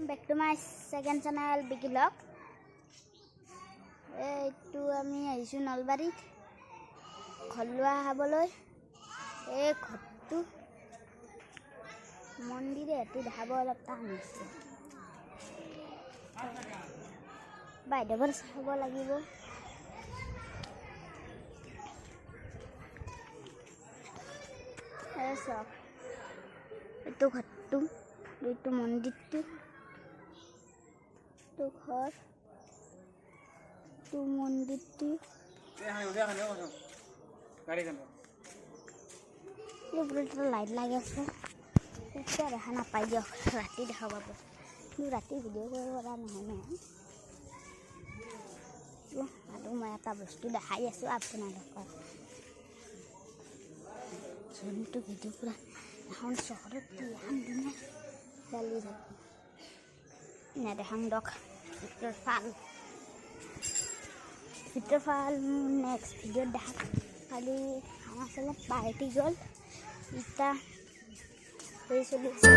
back to my second channel Biki Vlog. এইটো আমি আহিছোঁ নলবাৰীত ঘৰলোৱা খাবলৈ। এই ঘৰটো মন্দিৰে এইটো দেখাব অলপ টান হৈছে। বাইদেউবোৰ চাব লাগিব। চাওক এইটো ঘৰটো, এইটো মন্দিৰটো, এইটো ঘৰ, এইটো মন্দিৰটো। লাইট লাগি আছে, এতিয়া দেখা নাপাই দিয়ক, ৰাতি দেখা পাব। কিন্তু ৰাতি ভিডিঅ' কৰিব পৰা নহয় নহয়। আৰু মই এটা বস্তু দেখাই আছোঁ আপোনালোকক। যোনটো ভিডিঅ' পুৰা এখন চহৰত এখন ধুনীয়া চলি থাকে নেদেখাং দক। ভিতৰৰ ফাল নেক্সট ভিডিঅ'ত দেখা। খালি আমাৰ ফালে পাৰ্টি গ'ল, ইটা সেই চলি আছে।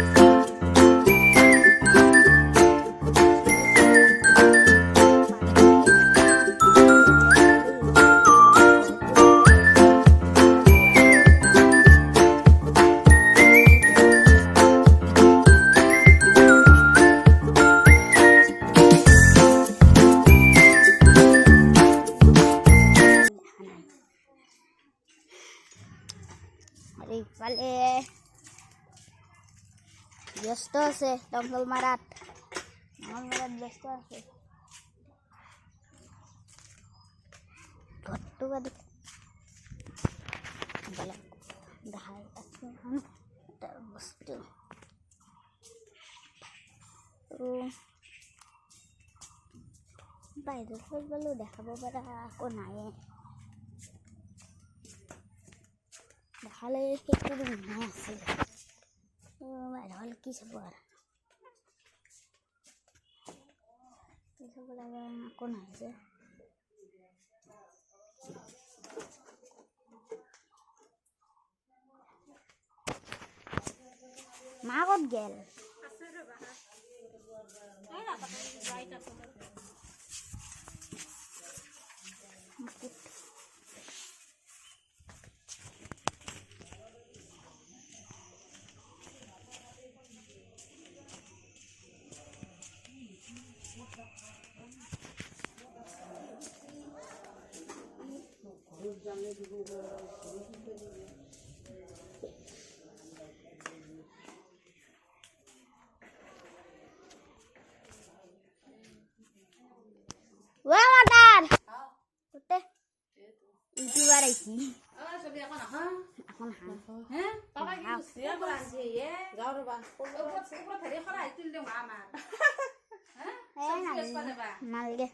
ইফালে ব্যস্ত আছে দংগল মাৰাত ব্যস্ত আছে। ঘৰটো বাদে দেখাই আছোঁ এটা বস্তু। বাহিৰত গ'লেও দেখাব পৰা একো নাই। দেখালে সেইটো ধুনীয়া আছিল। বাহিৰৰ কি চাব আৰু কি চাব লাগে, একো নাই যে। মা ক'ত গেল? ইউটিউবার আইছি এখন নালগে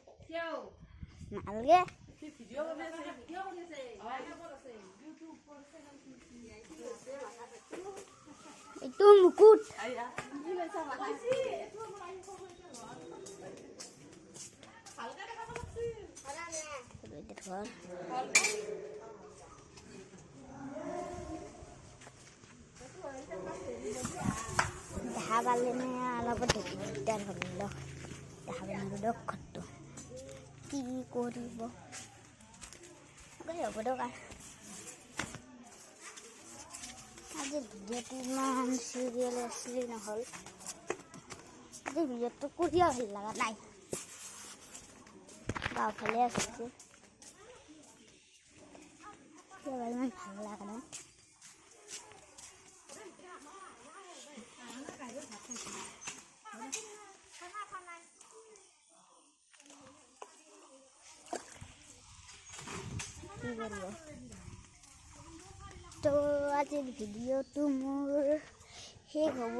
নালগে এইটো মুকুট দেখা পালে অলপ দিগদাৰ হ'ল। দেখা পালে দিয়ক ঘৰটো কি কৰিব হ'ব দিয়ক। আজিৰ ভিডিঅ'টো ইমান চিৰিয়েল আছিলে নহ'ল। আজিৰ ভিডিঅ'টো কৰিও ভাল লগা নাই। গাঁওফালে আছে ইমান ভাল লগা নাই। কি কৰিব তো আজিৰ ভিডিঅ'টো মোৰ শেষ হ'ব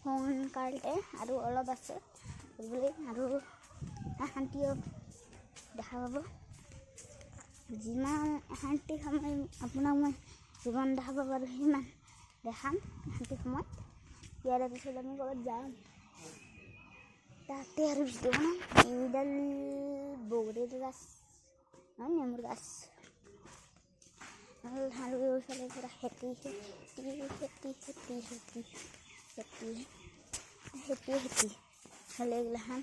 সোনকালে, আৰু অলপ আছে বুলি, আৰু শান্তিও দেখা পাব। যিমান শান্তি সময় আপোনাক মই যিমান দেখাব পাৰোঁ সিমান দেখাম শান্তি সময়ত। ইয়াৰ পিছত আমি ক'ৰবাত যাম, তাতে আৰু ভিডিঅ' বনাম। এইডাল বগৰীৰ গাছ নহয়, নেমুৰ গাছ। আৰু এইফালে পুৰা খেতি খেতি খেতি খেতি খেতি খেতি খেতি খেতি হ'লে এইগিলাখান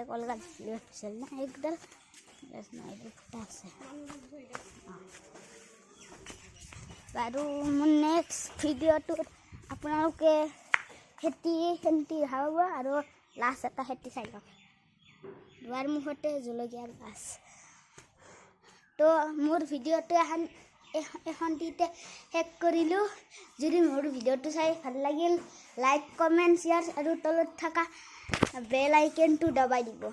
কলগাত আছিল না একডাল আছে আৰু মোৰ নেক্সট ভিডিঅ'টোত আপোনালোকে খেতি দেখাব আৰু লাষ্ট এটা খেতি চাই লওক দুৱাৰ মুখতে জলকীয়াৰ গাছ তো মোৰ ভিডিঅ'টো এখনটিতে শেষ কৰিলোঁ যদি মোৰ ভিডিঅ'টো চাই ভাল লাগিল লাইক কমেণ্ট শ্বেয়াৰ আৰু তলত থকা বেল আইকনটো দবাই দিব